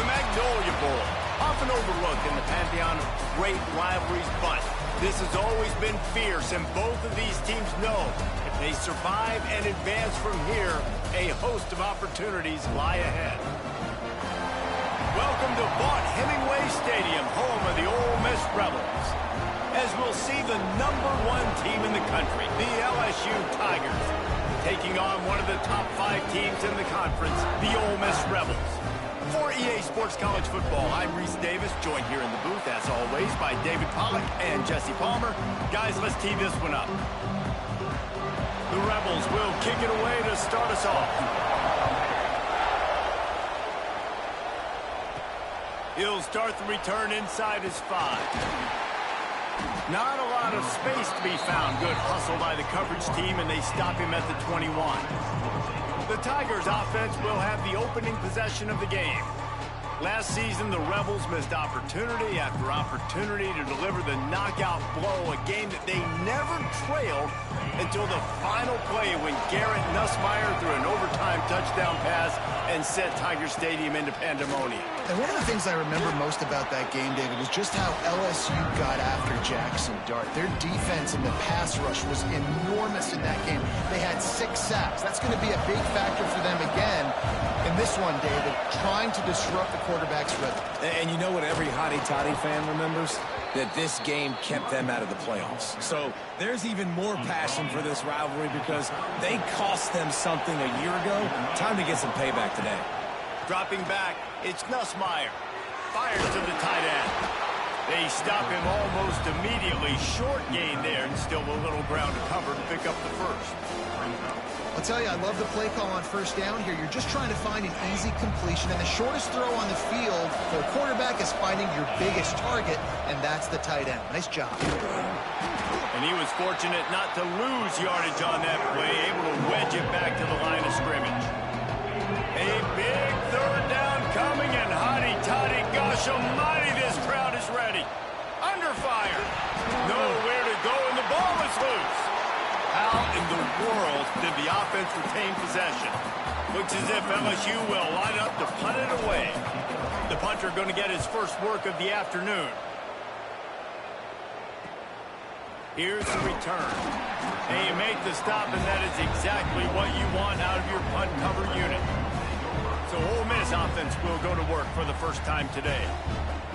Magnolia Bowl, often overlooked in the pantheon of great rivalries, but this has always been fierce, and both of these teams know if they survive and advance from here, a host of opportunities lie ahead. Welcome to Vaught Hemingway Stadium, home of the Ole Miss Rebels, as we'll see the #1 team in the country, the LSU Tigers, taking on one of the top 5 teams in the conference, the Ole Miss Rebels. For EA Sports College Football, I'm Reese Davis, joined here in the booth, as always, by David Pollack and Jesse Palmer. Guys, let's tee this one up. The Rebels will kick it away to start us off. He'll start the return inside his 5. Not a lot of space to be found. Good hustle by the coverage team, and they stop him at the 21. The Tigers offense will have the opening possession of the game. Last season, the Rebels missed opportunity after opportunity to deliver the knockout blow, a game that they never trailed until the final play when Garrett Nussmeier threw an overtime touchdown pass and set Tiger Stadium into pandemonium. And one of the things I remember most about that game, David, was just how LSU got after Jackson Dart. Their defense in the pass rush was enormous in that game. They had 6 sacks. That's going to be a big factor for them again in this one, David, trying to disrupt the quarterback's rhythm. And you know what every hotty-toddy fan remembers? That this game kept them out of the playoffs. So there's even more passion for this rivalry because they cost them something a year ago. Time to get some payback today. Dropping back, it's Nussmeier. Fires to the tight end. They stop him almost immediately. Short gain there, and still a little ground to cover to pick up the first. I'll tell you, I love the play call on first down here. You're just trying to find an easy completion, and the shortest throw on the field for a quarterback is finding your biggest target, and that's the tight end. Nice job. And he was fortunate not to lose yardage on that play, able to wedge it back to the line of scrimmage. A big third down coming, and hotty-toddy, gosh almighty, this crowd is ready. Under fire. Nowhere to go, and the ball is loose. How in the world did the offense retain possession? Looks as if LSU will line up to punt it away. The punter going to get his first work of the afternoon. Here's the return. And you make the stop, and that is exactly what you want out of your punt cover unit. So Ole Miss offense will go to work for the first time today.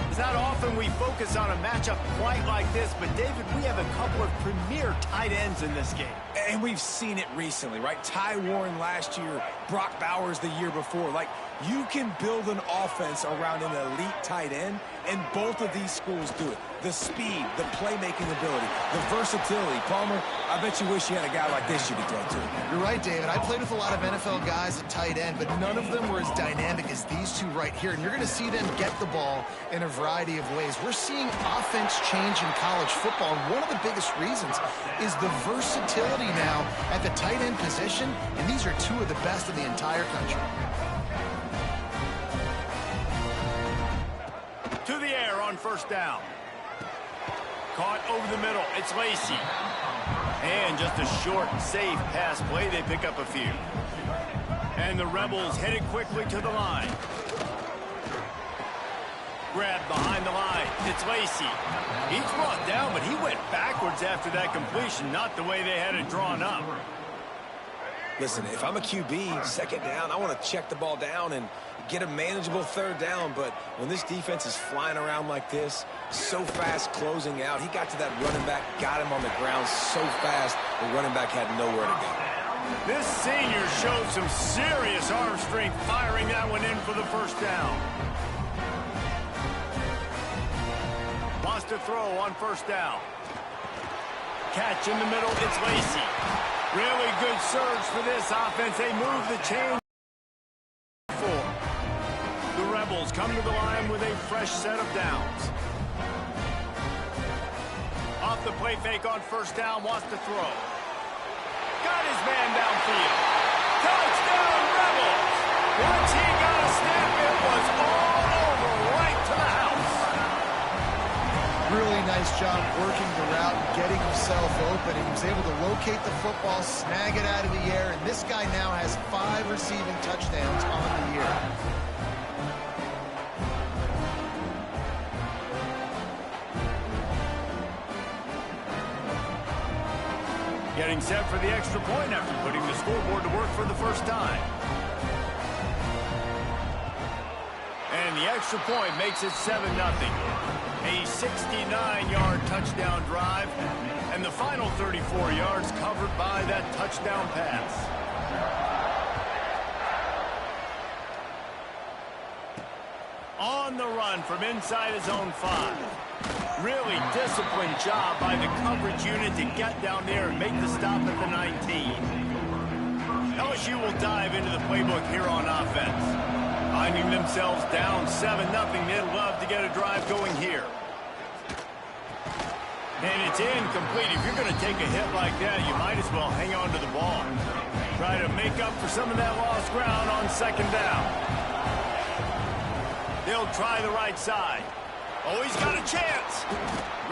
It's not often we focus on a matchup quite like this, but David, we have a couple of premier tight ends in this game. And we've seen it recently, right? Ty Warren last year, Brock Bowers the year before. Like, you can build an offense around an elite tight end, and both of these schools do it. The speed, the playmaking ability, the versatility. Palmer, I bet you wish you had a guy like this you could throw to. You're right, David. I played with a lot of NFL guys at tight end, but none of them were as dynamic as these two right here. And you're going to see them get the ball in a variety of ways. We're seeing offense change in college football, and one of the biggest reasons is the versatility now at the tight end position, and these are two of the best in the entire country. To the air on first down. Caught over the middle. It's Lacey. And just a short, safe pass play. They pick up a few. And the Rebels headed quickly to the line. Grabbed behind the line. It's Lacey. He's brought down, but he went backwards after that completion, not the way they had it drawn up. Listen, if I'm a QB, second down, I want to check the ball down and get a manageable third down. But when this defense is flying around like this, so fast closing out, he got to that running back, got him on the ground so fast, the running back had nowhere to go. This senior showed some serious arm strength firing that one in for the first down. Wants to throw on first down. Catch in the middle, it's Lacey. Really good surge for this offense. They move the chain. The Rebels come to the line with a fresh set of downs. Off the play fake on first down, wants to throw. Got his man downfield. Touchdown, Rebels! Once he got a snap, it was all over right to the house. Really nice job working the route and getting himself open, and he was able to locate the football, snag it out of the air, and this guy now has 5 receiving touchdowns on the year. Getting set for the extra point after putting the scoreboard to work for the first time. And the extra point makes it 7-0. A 69-yard touchdown drive, and the final 34 yards covered by that touchdown pass. On the run from inside his own 5. Really disciplined job by the coverage unit to get down there and make the stop at the 19. LSU will dive into the playbook here on offense. Finding themselves down 7-0, they'd love to get a drive going here. And it's incomplete. If you're going to take a hit like that, you might as well hang on to the ball. Try to make up for some of that lost ground on second down. They'll try the right side. Oh, he's got a chance.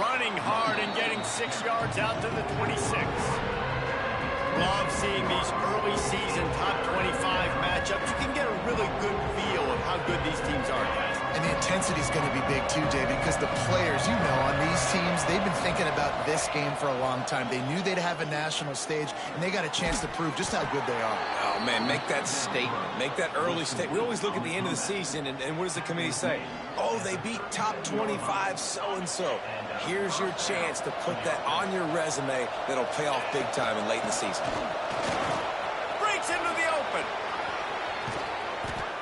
Running hard and getting 6 yards out to the 26. Love seeing these early season top 25 matchups. You can get a really good feel of how good these teams are, guys. And the intensity is going to be big too, David, because the players, you know, on these teams, they've been thinking about this game for a long time. They knew they'd have a national stage, and they got a chance to prove just how good they are. Oh, man, make that statement. Make that early statement. We always look at the end of the season, and what does the committee say? Oh, they beat top 25 so-and-so. Here's your chance to put that on your resume that'll pay off big time and late in the season. Breaks into the open.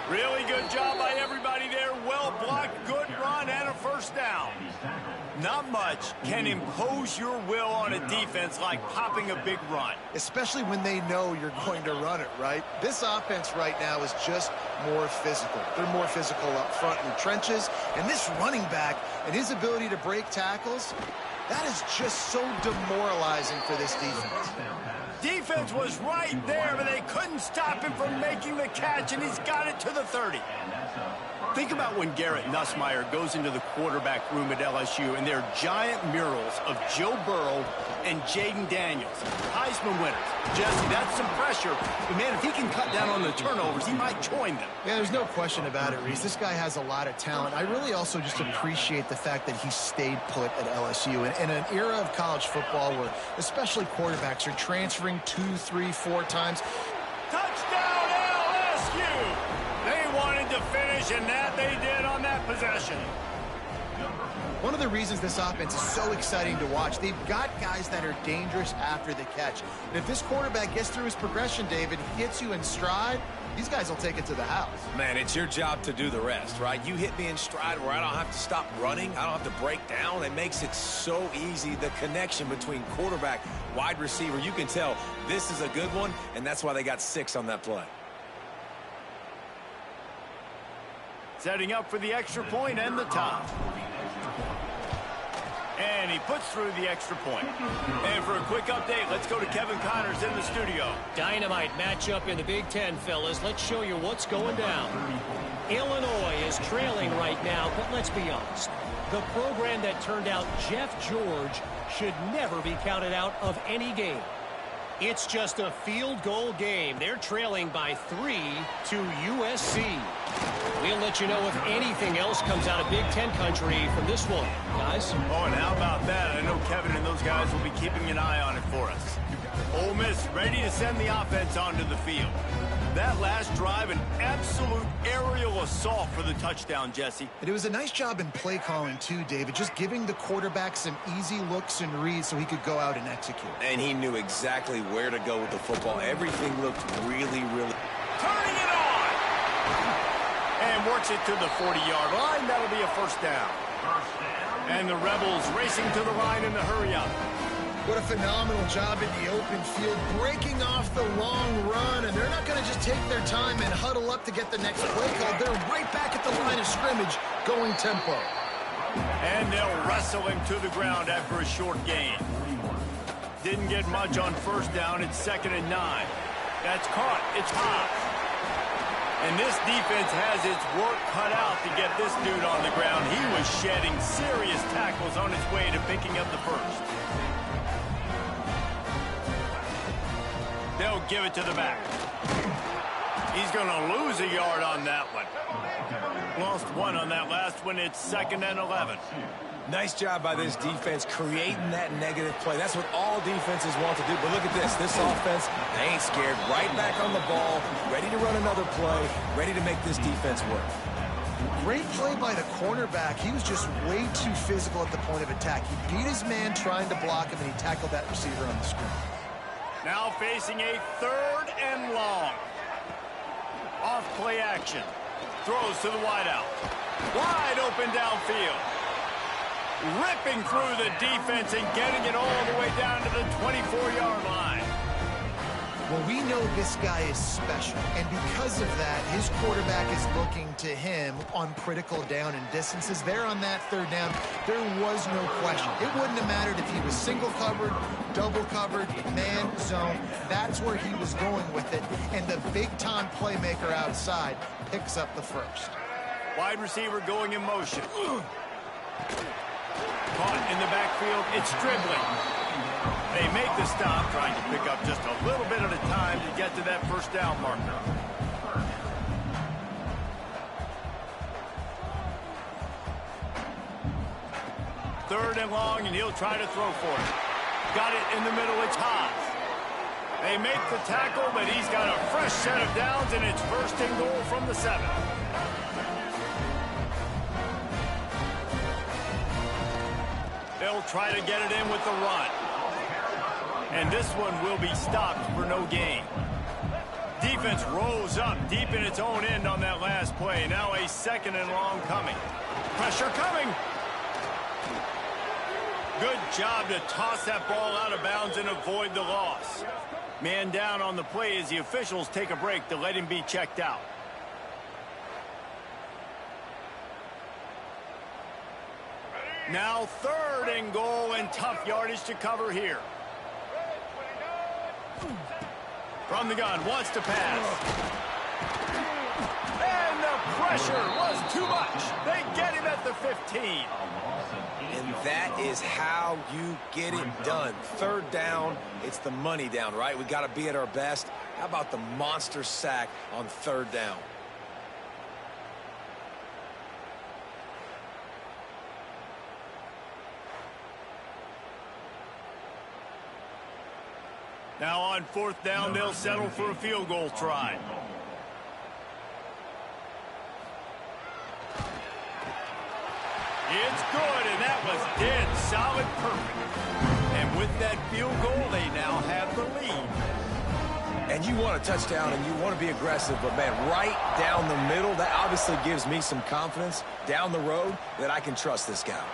Really good job by everybody there. Well blocked, good run, and a first down. Not much can impose your will on a defense like popping a big run. Especially when they know you're going to run it, right? This offense right now is just more physical. They're more physical up front in the trenches. And this running back and his ability to break tackles, that is just so demoralizing for this defense. Defense was right there, but they couldn't stop him from making the catch, and he's got it to the 30. Think about when Garrett Nussmeier goes into the quarterback room at LSU, and there are giant murals of Joe Burrow and Jaden Daniels, Heisman winners. Jesse, that's some pressure. But, man, if he can cut down on the turnovers, he might join them. Yeah, there's no question about it, Reese. This guy has a lot of talent. I really also just appreciate the fact that he stayed put at LSU. In an era of college football where especially quarterbacks are transferring 2, 3, 4 times. Touchdown, LSU! They wanted to finish, and that they did on that possession. One of the reasons this offense is so exciting to watch, they've got guys that are dangerous after the catch. And if this quarterback gets through his progression, David, hits you in stride, these guys will take it to the house. Man, it's your job to do the rest, right? You hit me in stride where I don't have to stop running. I don't have to break down. It makes it so easy, the connection between quarterback, wide receiver. You can tell this is a good one, and that's why they got 6 on that play. Setting up for the extra point and the top. And he puts through the extra point. And for a quick update, let's go to Kevin Connors in the studio. Dynamite matchup in the Big Ten, fellas. Let's show you what's going down. Illinois is trailing right now, but let's be honest. The program that turned out Jeff George should never be counted out of any game. It's just a field goal game. They're trailing by 3 to USC. We'll let you know if anything else comes out of Big Ten country from this one, guys. Oh, and how about that? I know Kevin and those guys will be keeping an eye on it for us. Ole Miss ready to send the offense onto the field. That last drive, an absolute aerial assault for the touchdown, Jesse. And it was a nice job in play calling, too, David, just giving the quarterback some easy looks and reads so he could go out and execute. And he knew exactly where to go with the football. Everything looked really, really... Turning it on! And works it to the 40-yard line. That'll be a first down. And the Rebels racing to the line in the hurry-up. What a phenomenal job in the open field, breaking off the long run, and they're not going to just take their time and huddle up to get the next play call. They're right back at the line of scrimmage, going tempo. And they'll wrestle him to the ground after a short gain. Didn't get much on first down. It's 2nd and 9. That's caught. It's hot. And this defense has its work cut out to get this dude on the ground. He was shedding serious tackles on his way to picking up the first. They'll give it to the back. He's going to lose a yard on that one. Lost 1 on that last one. It's 2nd and 11. Nice job by this defense creating that negative play. That's what all defenses want to do. But look at this. This offense, they ain't scared. Right back on the ball, ready to run another play, ready to make this defense work. Great play by the cornerback. He was just way too physical at the point of attack. He beat his man trying to block him, and he tackled that receiver on the screen. Now facing a 3rd and long. Off play action. Throws to the wideout. Wide open downfield. Ripping through the defense and getting it all the way down to the 24-yard line. Well, we know this guy is special, and because of that, his quarterback is looking to him on critical down and distances. There on that 3rd down, there was no question. It wouldn't have mattered if he was single covered, double covered, man, zone. That's where he was going with it, and the big-time playmaker outside picks up the first. Wide receiver going in motion. Caught in the backfield. It's dribbling. They make the stop, trying to pick up just a little bit at a time to get to that first down marker. Third and long, and he'll try to throw for it. Got it in the middle. It's Haas. They make the tackle, but he's got a fresh set of downs, and it's 1st and goal from the 7. They'll try to get it in with the run. And this one will be stopped for no gain. Defense rose up deep in its own end on that last play. Now a 2nd and long coming. Pressure coming. Good job to toss that ball out of bounds and avoid the loss. Man down on the play as the officials take a break to let him be checked out. Now 3rd and goal, and tough yardage to cover here. From the gun, wants to pass. And the pressure was too much. They get him at the 15. And that is how you get it done. 3rd down, it's the money down, right? We got to be at our best. How about the monster sack on 3rd down? Now on 4th down, they'll settle for a field goal try. It's good, and that was dead solid perfect. And with that field goal, they now have the lead. And you want a touchdown, and you want to be aggressive, but, man, right down the middle, that obviously gives me some confidence down the road that I can trust this guy.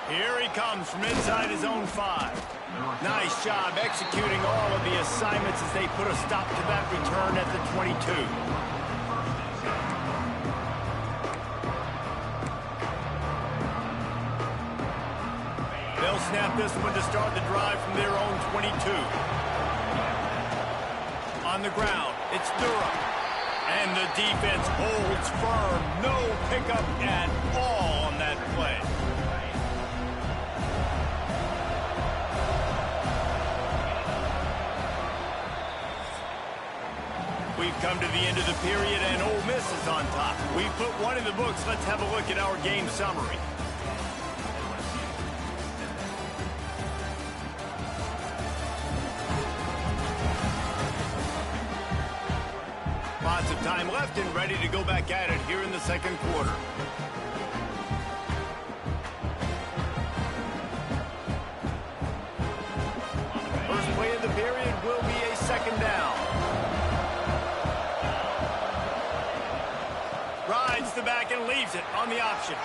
Here he comes from inside his own 5. Nice job executing all of the assignments as they put a stop to that return at the 22. They'll snap this one to start the drive from their own 22. On the ground, it's Durham. And the defense holds firm. No pickup at all on that play. We've come to the end of the period, and Ole Miss is on top. We've put one in the books. Let's have a look at our game summary. Lots of time left and ready to go back at it here in the second quarter. First play of the period will be a second down. Rides the back and leaves it on the option.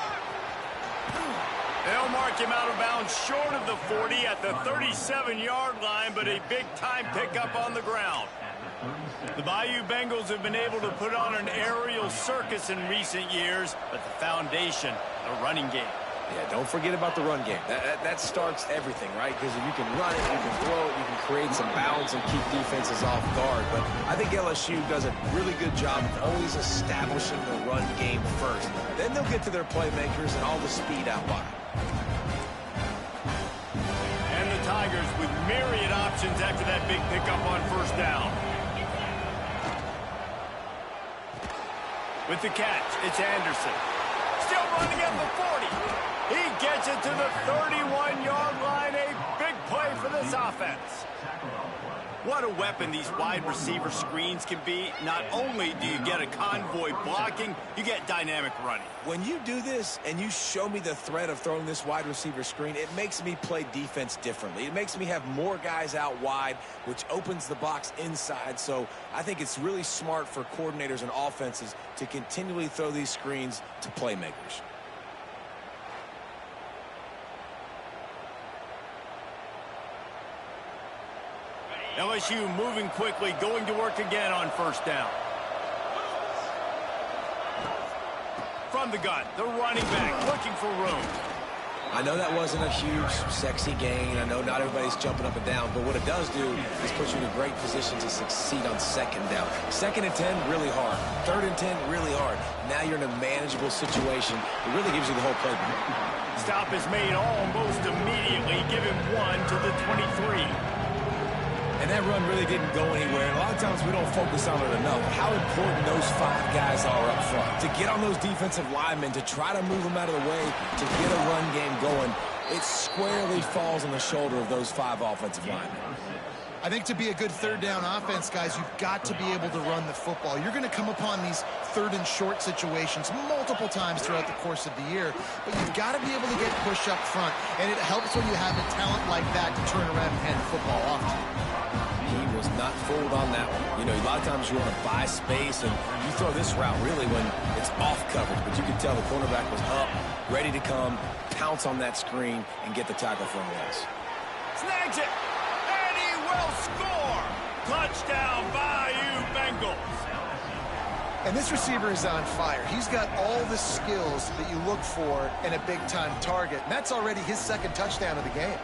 They'll mark him out of bounds short of the 40 at the 37-yard line, but a big-time pickup on the ground. The Bayou Bengals have been able to put on an aerial circus in recent years, but the foundation, the running game. Yeah, don't forget about the run game. That starts everything, right? Because if you can run it, you can throw it, you can create some bounds and keep defenses off guard. But I think LSU does a really good job of always establishing the run game first. Then they'll get to their playmakers and all the speed out wide. And the Tigers with myriad options after that big pickup on first down. With the catch, it's Anderson. Still running at the 40. He gets it to the 31-yard line. A big play for this offense. What a weapon these wide receiver screens can be. Not only do you get a convoy blocking, you get dynamic running. When you do this and you show me the threat of throwing this wide receiver screen, it makes me play defense differently. It makes me have more guys out wide, which opens the box inside. So I think it's really smart for coordinators and offenses to continually throw these screens to playmakers. LSU moving quickly, going to work again on first down. From the gun, the running back looking for room. I know that wasn't a huge, sexy gain. I know not everybody's jumping up and down, but what it does do is put you in a great position to succeed on second down. Second and 10, really hard. Third and 10, really hard. Now you're in a manageable situation. It really gives you the whole playbook. Stop is made almost immediately. Give him one to the 23. And that run really didn't go anywhere. And a lot of times we don't focus on it enough. How important those 5 guys are up front. To get on those defensive linemen, to try to move them out of the way, to get a run game going, it squarely falls on the shoulder of those 5 offensive linemen. I think to be a good third down offense, guys, you've got to be able to run the football. You're going to come upon these third and short situations multiple times throughout the course of the year, but you've got to be able to get push up front, and it helps when you have a talent like that to turn around and hand the football off to you. He was not fooled on that one. You know, a lot of times you want to buy space, and you throw this route really when it's off coverage, but you can tell the cornerback was up, ready to come, pounce on that screen, and get the tackle for him. Snags it, and he will score. Touchdown, Bayou Bengals. And this receiver is on fire. He's got all the skills that you look for in a big-time target, and that's already his second touchdown of the game.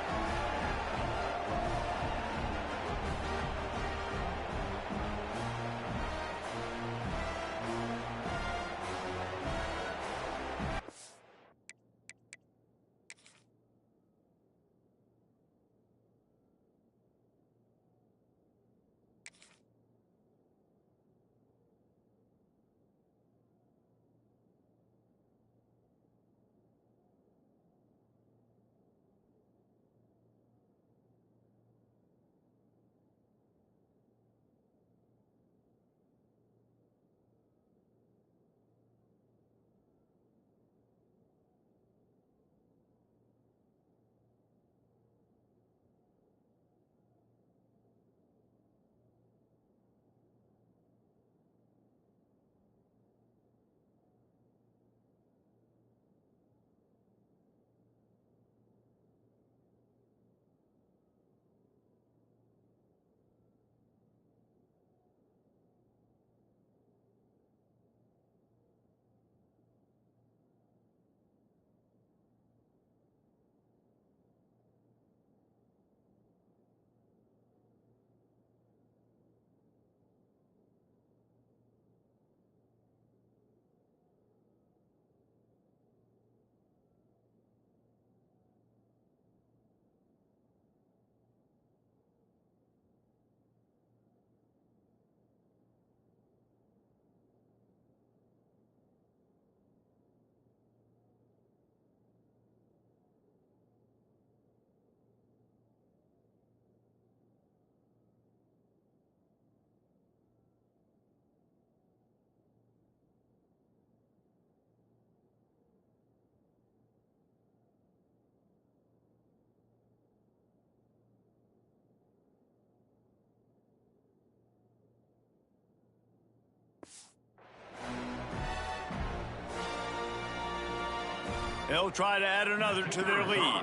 They'll try to add another to their lead.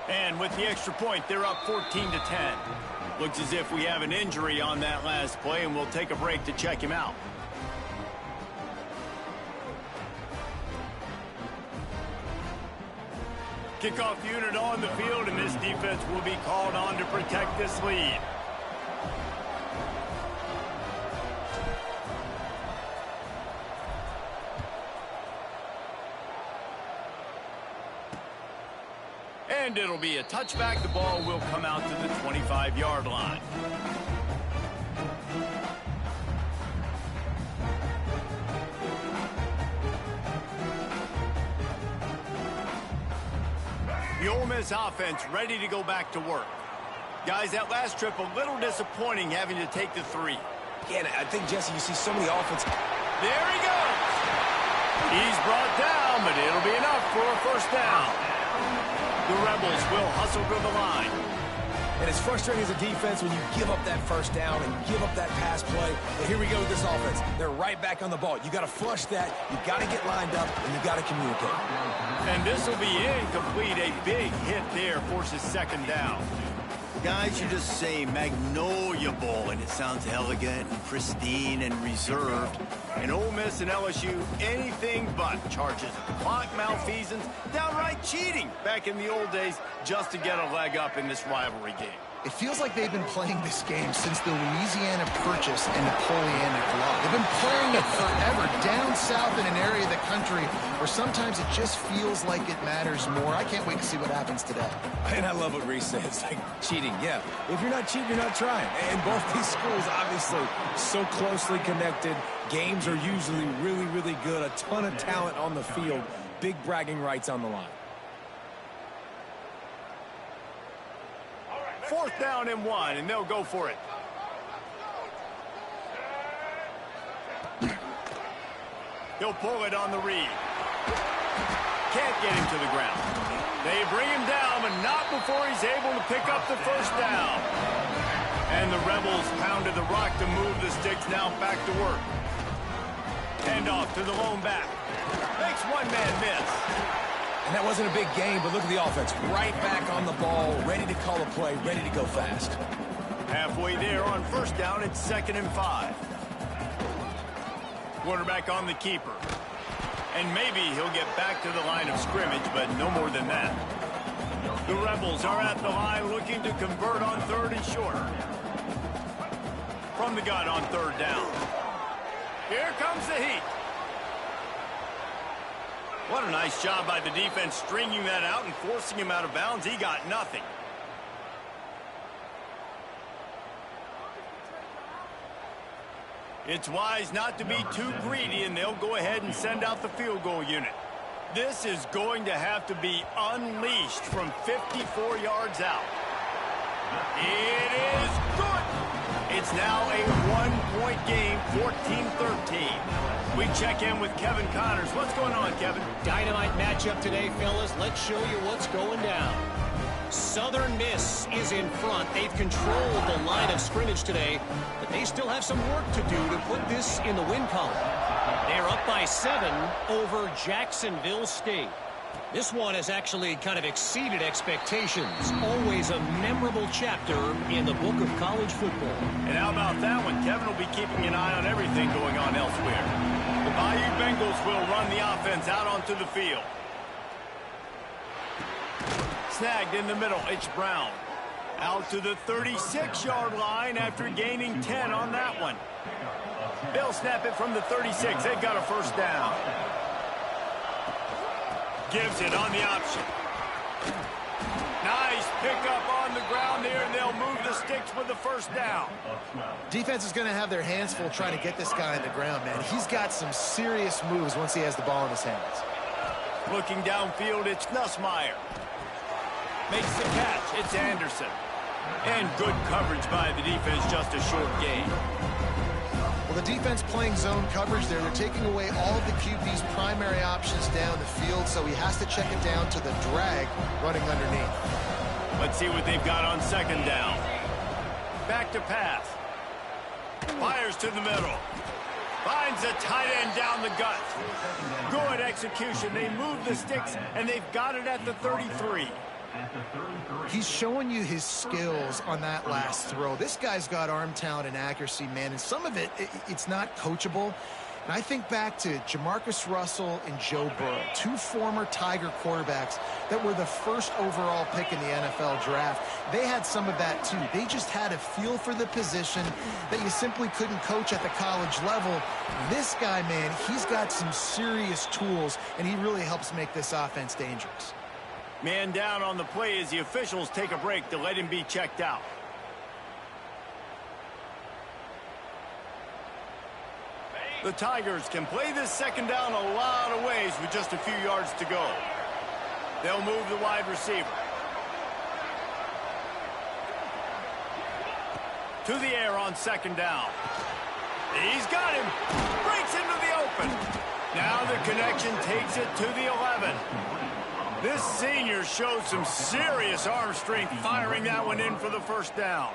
And with the extra point, they're up 14-10. Looks as if we have an injury on that last play, and we'll take a break to check him out. Kickoff unit on the field, and this defense will be called on to protect this lead. And it'll be a touchback. The ball will come out to the 25-yard line. The Ole Miss offense ready to go back to work. Guys, that last trip a little disappointing having to take the 3. Yeah, I think, Jesse, you see so many offense. There he goes. He's brought down, but it'll be enough for a first down. The Rebels will hustle to the line. And it's frustrating as a defense when you give up that first down and give up that pass play. But here we go with this offense. They're right back on the ball. You got to flush that. You got to get lined up, and you got to communicate. And this will be incomplete. A big hit there forces second down. Guys, you just say Magnolia Bowl, and it sounds elegant and pristine and reserved. And Ole Miss and LSU, anything but charges of clock malfeasance, downright cheating back in the old days just to get a leg up in this rivalry game. It feels like they've been playing this game since the Louisiana Purchase and Napoleonic Law. They've been playing it forever down south in an area of the country where sometimes it just feels like it matters more. I can't wait to see what happens today. And I love what Reese says, like cheating. Yeah, if you're not cheating, you're not trying. And both these schools, obviously, so closely connected. Games are usually really, really good. A ton of talent on the field. Big bragging rights on the line. 4th down and 1, and they'll go for it. He'll pull it on the read. Can't get him to the ground. They bring him down, but not before he's able to pick up the first down. And the Rebels pounded the rock to move the sticks. Now back to work. Hand off to the lone back. Makes one man miss. And that wasn't a big game, but look at the offense. Right back on the ball, ready to call a play, ready to go fast. Halfway there on first down, it's 2nd and 5. Quarterback on the keeper. And maybe he'll get back to the line of scrimmage, but no more than that. The Rebels are at the line looking to convert on 3rd and short. From the gun on 3rd down. Here comes the heat. What a nice job by the defense stringing that out and forcing him out of bounds. He got nothing. It's wise not to be too greedy, and they'll go ahead and send out the field goal unit. This is going to have to be unleashed from 54 yards out. It is good. It's now a 1-point game, 14-13. We check in with Kevin Connors. What's going on, Kevin? Dynamite matchup today, fellas. Let's show you what's going down. Southern Miss is in front. They've controlled the line of scrimmage today, but they still have some work to do to put this in the win column. They're up by 7 over Jacksonville State. This one has actually kind of exceeded expectations. Always a memorable chapter in the book of college football. And how about that one? Kevin will be keeping an eye on everything going on elsewhere. The Bayou Bengals will run the offense out onto the field. Snagged in the middle, it's Brown. Out to the 36-yard line after gaining 10 on that one. They'll snap it from the 36. They've got a first down. Gives it on the option. Nice pickup on the ground there, and they'll move the sticks with the first down. Defense is going to have their hands full trying to get this guy on the ground, man. He's got some serious moves once he has the ball in his hands. Looking downfield, it's Nussmeier. Makes the catch. It's Anderson. And good coverage by the defense, just a short gain. Well, the defense playing zone coverage there. They're taking away all of the QB's primary options down the field, so he has to check it down to the drag running underneath. Let's see what they've got on second down. Back to pass. Fires to the middle. Finds a tight end down the gut. Good execution. They move the sticks, and they've got it at the 33. He's showing you his skills on that last throw. This guy's got arm talent and accuracy, man, and some of it's not coachable. And I think back to Jamarcus Russell and Joe Burrow, two former Tiger quarterbacks that were the first overall pick in the NFL draft. They had some of that too. They just had a feel for the position that you simply couldn't coach at the college level. This guy, man, he's got some serious tools, and he really helps make this offense dangerous. Man down on the play as the officials take a break to let him be checked out. The Tigers can play this second down a lot of ways with just a few yards to go. They'll move the wide receiver. To the air on second down. He's got him. Breaks into the open. Now the connection takes it to the 11. This senior showed some serious arm strength firing that one in for the first down.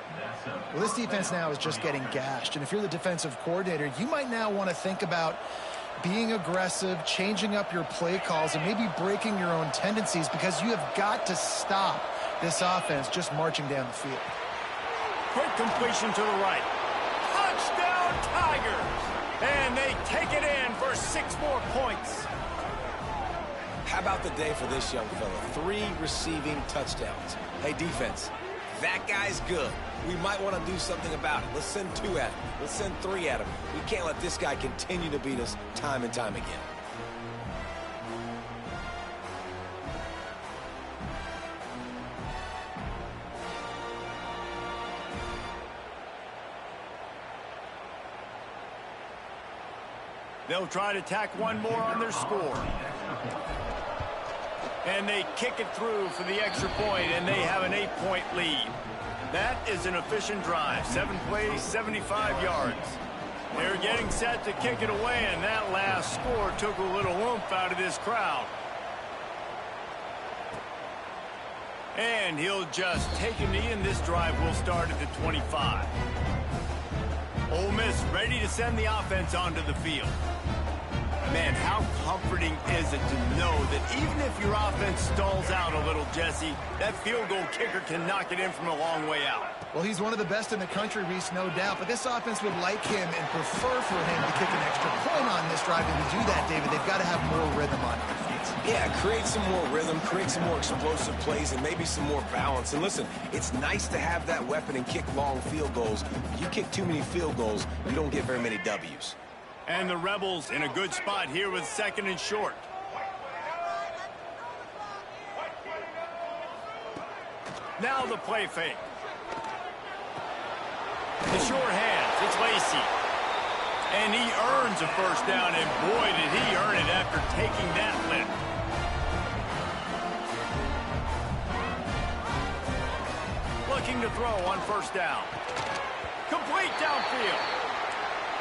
Well, this defense now is just getting gashed. And if you're the defensive coordinator, you might now want to think about being aggressive, changing up your play calls, and maybe breaking your own tendencies, because you have got to stop this offense just marching down the field. Quick completion to the right. Touchdown, Tigers! And they take it in for 6 more points. How about the day for this young fella? 3 receiving touchdowns. Hey, defense, that guy's good. We might want to do something about it. Let's send 2 at him. Let's send 3 at him. We can't let this guy continue to beat us time and time again. They'll try to tack one more on their score. And they kick it through for the extra point, and they have an 8-point lead. That is an efficient drive. 7 plays, 75 yards. They're getting set to kick it away, and that last score took a little oomph out of this crowd. And he'll just take a knee, and this drive will start at the 25. Ole Miss ready to send the offense onto the field. Man, how comforting is it to know that even if your offense stalls out a little, Jesse, that field goal kicker can knock it in from a long way out. Well, he's one of the best in the country, Reese, no doubt. But this offense would like him and prefer for him to kick an extra point on this drive. And to do that, David, they've got to have more rhythm on offense. Yeah, create some more rhythm, create some more explosive plays, and maybe some more balance. And listen, it's nice to have that weapon and kick long field goals. If you kick too many field goals, you don't get very many W's. And the Rebels in a good spot here with 2nd and short. Now the play fake. The short hands, it's Lacey. And he earns a first down, and boy, did he earn it after taking that lift. Looking to throw on first down. Complete downfield.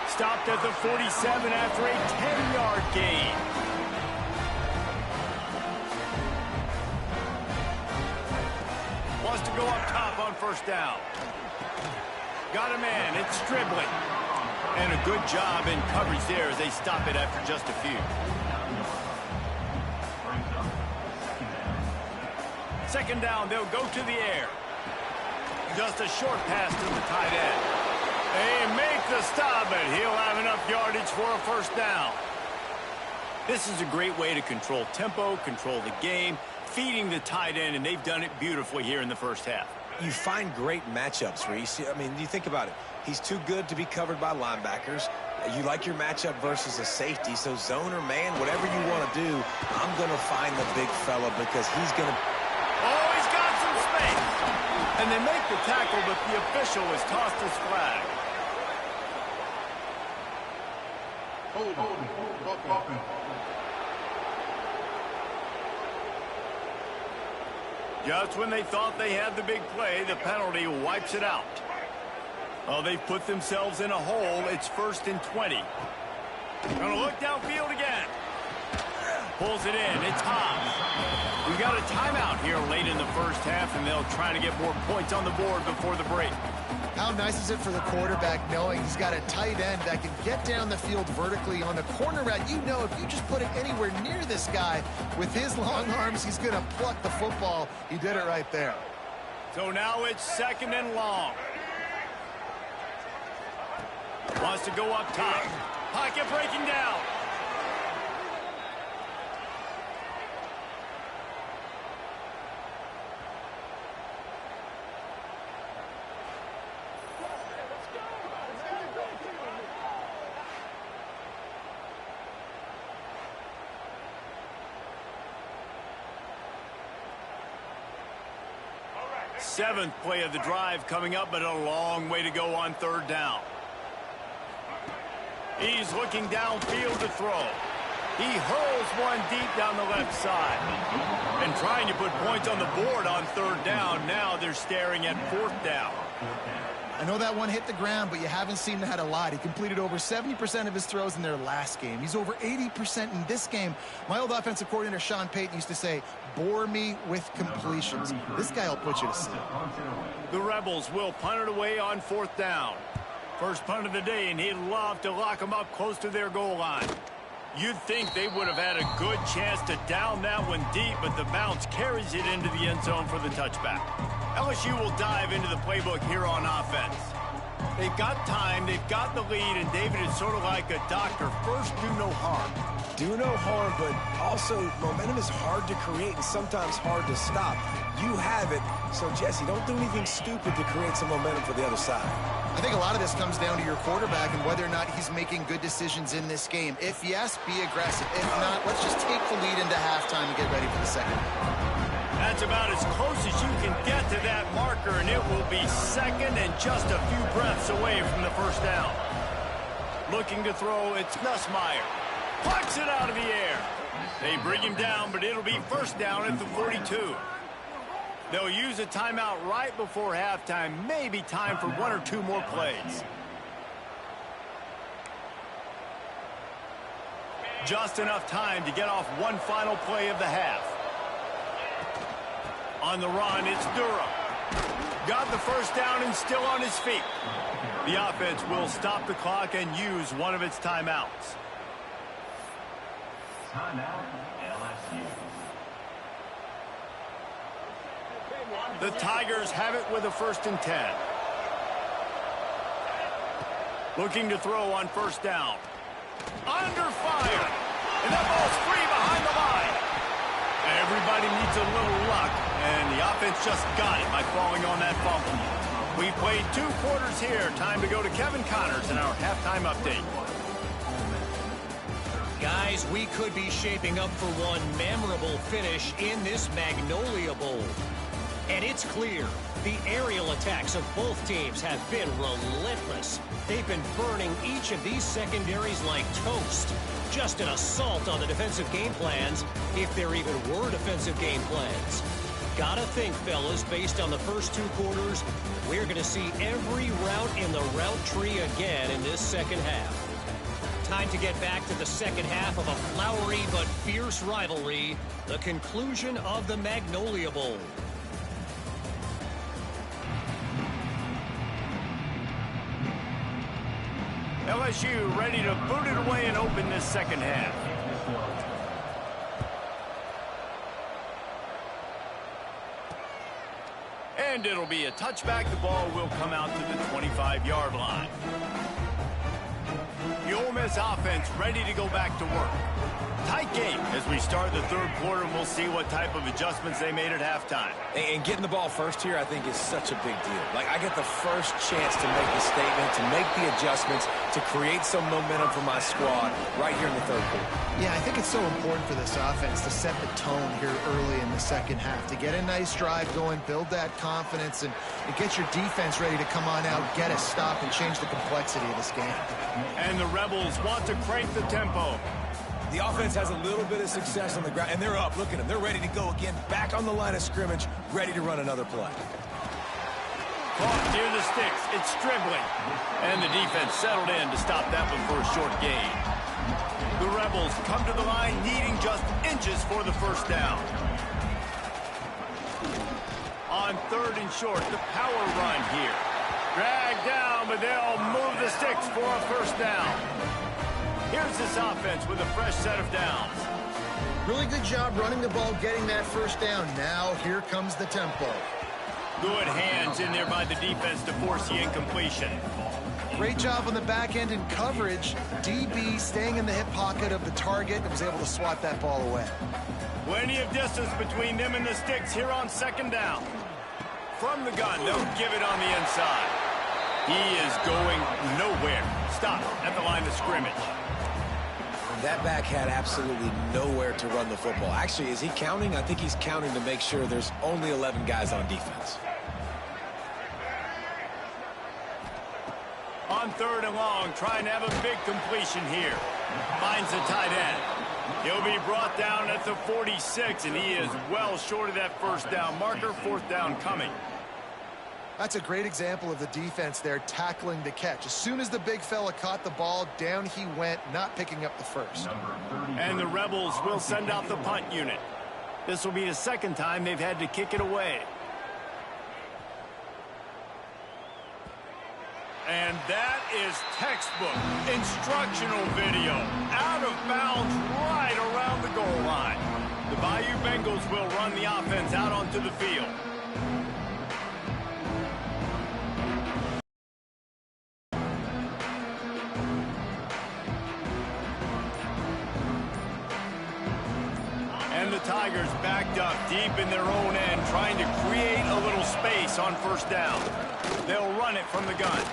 Stopped at the 47 after a 10-yard gain. Wants to go up top on first down. Got a man. It's Stribling. And a good job in coverage there as they stop it after just a few. 2nd down, they'll go to the air. Just a short pass to the tight end. They make the stop, but he'll have enough yardage for a first down. This is a great way to control tempo, control the game, feeding the tight end, and they've done it beautifully here in the first half. You find great matchups, Reese. I mean, you think about it. He's too good to be covered by linebackers. You like your matchup versus a safety, so zone or man, whatever you want to do, I'm going to find the big fella because he's going to... Oh, he's got some space. And they make the tackle, but the official has tossed his flag. Just when they thought they had the big play, the penalty wipes it out. Well, they've put themselves in a hole. It's 1st and 20. Gonna look downfield again. Pulls it in. It's Hobbs. We got a timeout here late in the first half, and they'll try to get more points on the board before the break. How nice is it for the quarterback knowing he's got a tight end that can get down the field vertically on a corner route? You know, if you just put it anywhere near this guy with his long arms, he's going to pluck the football. He did it right there. So now it's 2nd and long. Wants to go up top. Pocket breaking down. Seventh play of the drive coming up, but a long way to go on 3rd down. He's looking downfield to throw. He hurls one deep down the left side. And trying to put points on the board on 3rd down. Now they're staring at 4th down. I know that one hit the ground, but you haven't seen him had a lot. He completed over 70% of his throws in their last game. He's over 80% in this game. My old offensive coordinator, Sean Payton, used to say, bore me with completions. This guy will put you to sleep. The Rebels will punt it away on 4th down. First punt of the day, and he'd love to lock them up close to their goal line. You'd think they would have had a good chance to down that one deep, but the bounce carries it into the end zone for the touchback. LSU will dive into the playbook here on offense. They've got time, they've got the lead, and David is sort of like a doctor. First, do no harm. Do no harm, but also momentum is hard to create and sometimes hard to stop. You have it, so Jesse, don't do anything stupid to create some momentum for the other side. I think a lot of this comes down to your quarterback and whether or not he's making good decisions in this game. If yes, be aggressive. If not, let's just take the lead into halftime and get ready for the second. That's about as close as you can get to that marker, and it will be 2nd and just a few breaths away from the 1st down. Looking to throw, it's Nussmeier. Plucks it out of the air. They bring him down, but it'll be 1st down at the 42. They'll use a timeout right before halftime. Maybe time for 1 or 2 more plays. Just enough time to get off one final play of the half. On the run, it's Durham. Got the 1st down and still on his feet. The offense will stop the clock and use one of its timeouts. Timeout, LSU. The Tigers have it with a 1st and 10. Looking to throw on 1st down. Under fire. And that ball's free behind the line. Everybody needs a little luck, and the offense just got it by falling on that fumble. We played 2 quarters here. Time to go to Kevin Connors in our halftime update. Guys, we could be shaping up for one memorable finish in this Magnolia Bowl. And it's clear, the aerial attacks of both teams have been relentless. They've been burning each of these secondaries like toast. Just an assault on the defensive game plans, if there even were defensive game plans. Gotta think, fellas, based on the first 2 quarters, we're going to see every route in the route tree again in this second half. Time to get back to the second half of a flowery but fierce rivalry, the conclusion of the Magnolia Bowl. LSU ready to boot it away and open this second half. And it'll be a touchback. The ball will come out to the 25-yard line. The Ole Miss offense ready to go back to work. Tight game as we start the 3rd quarter, and we'll see what type of adjustments they made at halftime. And getting the ball first here, I think, is such a big deal. Like, I get the first chance to make the statement, to make the adjustments, to create some momentum for my squad right here in the 3rd quarter. Yeah, I think it's so important for this offense to set the tone here early in the second half, to get a nice drive going, build that confidence, and get your defense ready to come on out, get a stop, and change the complexity of this game. And the Rebels want to crank the tempo. The offense has a little bit of success on the ground, and they're up. Look at them. They're ready to go again, back on the line of scrimmage, ready to run another play. Caught near the sticks. It's Stribling. And the defense settled in to stop that one for a short gain. The Rebels come to the line needing just inches for the first down. On 3rd and short, the power run here. Dragged down, but they'll move the sticks for a first down. Here's this offense with a fresh set of downs. Really good job running the ball, getting that first down. Now here comes the tempo. Good hands in there by the defense to force the incompletion. Great job on the back end in coverage. DB staying in the hip pocket of the target and was able to swat that ball away. Plenty of distance between them and the sticks here on 2nd down. From the gun, they'll give it on the inside. He is going nowhere. Stop at the line of scrimmage. That back had absolutely nowhere to run the football. Actually, is he counting? I think he's counting to make sure there's only 11 guys on defense. On 3rd and long, trying to have a big completion here. Finds the tight end. He'll be brought down at the 46, and he is well short of that first down marker. 4th down coming. That's a great example of the defense there tackling the catch. As soon as the big fella caught the ball, down he went, not picking up the first. And the Rebels will send out the punt unit. This will be the 2nd time they've had to kick it away. And that is textbook instructional video. Out of bounds right around the goal line. The Bayou Bengals will run the offense out onto the field. And the Tigers backed up deep in their own end, trying to create a little space on 1st down. They'll run it from the gun.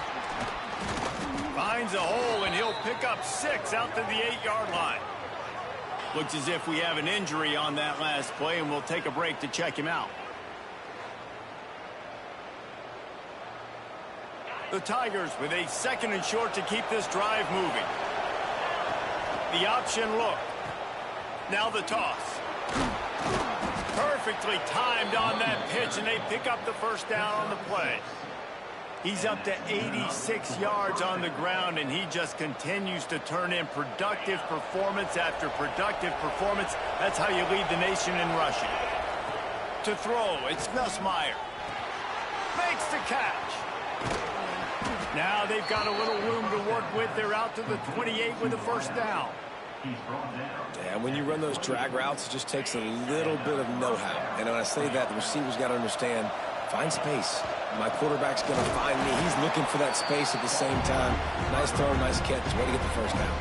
Finds a hole, and he'll pick up 6 out to the 8-yard line. Looks as if we have an injury on that last play, and we'll take a break to check him out. The Tigers with a 2nd and short to keep this drive moving. The option look. Now the toss. Perfectly timed on that pitch, and they pick up the first down on the play. He's up to 86 yards on the ground, and he just continues to turn in productive performance after productive performance. That's how you lead the nation in rushing. To throw, it's Nussmeier. Makes the catch. Now they've got a little room to work with. They're out to the 28 with a first down. Yeah, when you run those drag routes, it just takes a little bit of know-how. And when I say that, the receiver's got to understand, find space. My quarterback's going to find me. He's looking for that space at the same time. Nice throw, nice catch. Way to get the first down.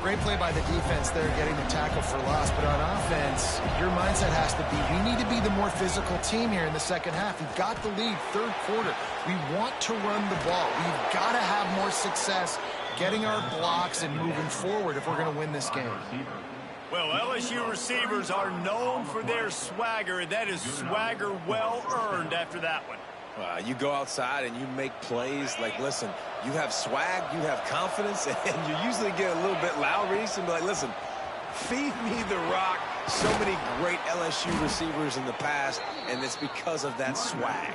Great play by the defense there, getting the tackle for loss. But on offense, your mindset has to be, we need to be the more physical team here in the 2nd half. We've got the lead, 3rd quarter. We want to run the ball. We've got to have more success getting our blocks and moving forward if we're going to win this game. Well, LSU receivers are known for their swagger, and that is swagger well earned after that one. You go outside and you make plays. Like, listen, you have swag, you have confidence, and you usually get a little bit loud, Reese, and be like, listen, feed me the rock. So many great LSU receivers in the past, and it's because of that swag.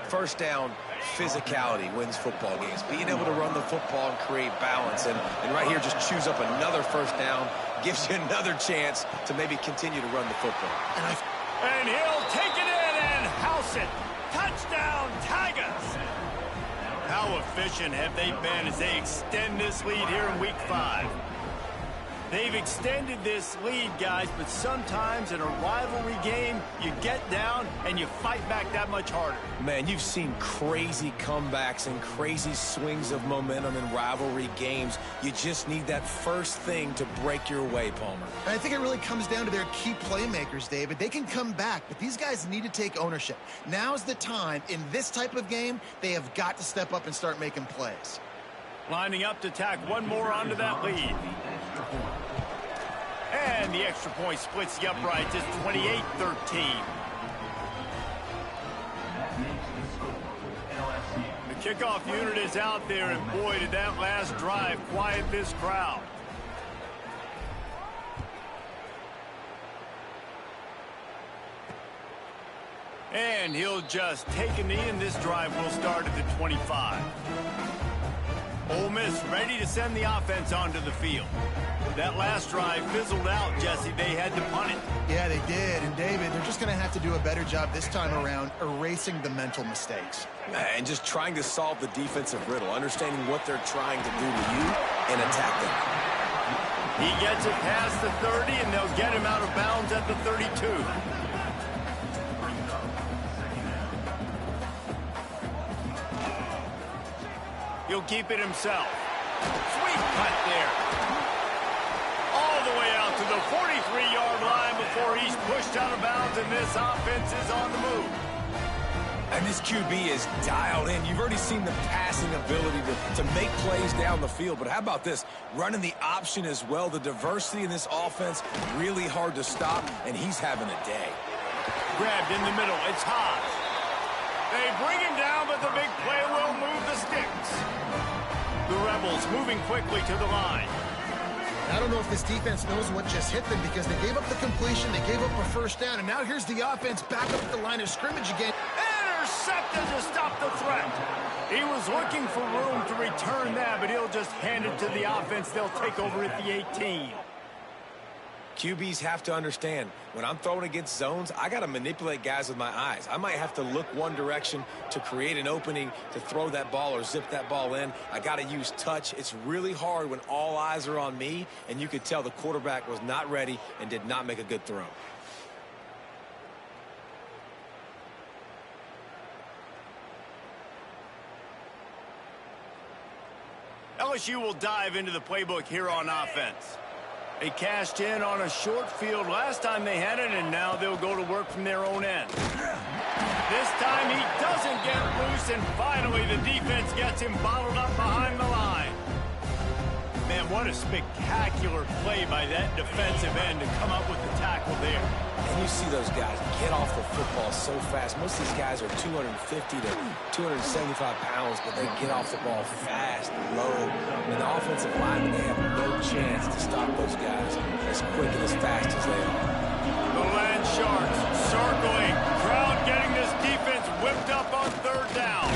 First down, physicality wins football games. Being able to run the football and create balance. And right here, just choose up another first down, gives you another chance to maybe continue to run the football. And he'll take it in and house it. Touchdown, Tigers! How efficient have they been as they extend this lead here in Week 5? They've extended this lead, guys, but sometimes in a rivalry game, you get down and you fight back that much harder. Man, you've seen crazy comebacks and crazy swings of momentum in rivalry games. You just need that first thing to break your way, Palmer. And I think it really comes down to their key playmakers, David. They can come back, but these guys need to take ownership. Now's the time. In this type of game, they have got to step up and start making plays. Lining up to tack one more onto that lead. And the extra point splits the uprights. It's 28-13. The kickoff unit is out there, and boy, did that last drive quiet this crowd. And he'll just take a knee, and this drive will start at the 25. Ole Miss ready to send the offense onto the field. That last drive fizzled out, Jesse. They had to punt it. Yeah, they did. And, David, they're just going to have to do a better job this time around erasing the mental mistakes. And just trying to solve the defensive riddle, understanding what they're trying to do to you and attack them. He gets it past the 30, and they'll get him out of bounds at the 32. He'll keep it himself. Sweet cut there. All the way out to the 43-yard line before he's pushed out of bounds, and this offense is on the move. And this QB is dialed in. You've already seen the passing ability to make plays down the field. But how about this? Running the option as well. The diversity in this offense, really hard to stop, and he's having a day. Grabbed in the middle. It's hot. They bring him down, but the big play will move the sticks. The Rebels moving quickly to the line. I don't know if this defense knows what just hit them because they gave up the completion, they gave up a first down, and now here's the offense back up at the line of scrimmage again. Intercepted to stop the threat. He was looking for room to return that, but he'll just hand it to the offense. They'll take over at the 18. QBs have to understand, when I'm throwing against zones, I got to manipulate guys with my eyes. I might have to look one direction to create an opening to throw that ball or zip that ball in. I got to use touch. It's really hard when all eyes are on me, and you could tell the quarterback was not ready and did not make a good throw. LSU will dive into the playbook here on offense. They cashed in on a short field last time they had it, and now they'll go to work from their own end. This time he doesn't get loose, and finally the defense gets him bottled up behind the line. Man, what a spectacular play by that defensive end to come up with the tackle there. And you see those guys get off the football so fast. Most of these guys are 250 to 275 pounds, but they get off the ball fast, low. And the offensive line, they have no chance to stop those guys as quick and as fast as they are. The Land Sharks circling. Crowd getting this defense whipped up on third down.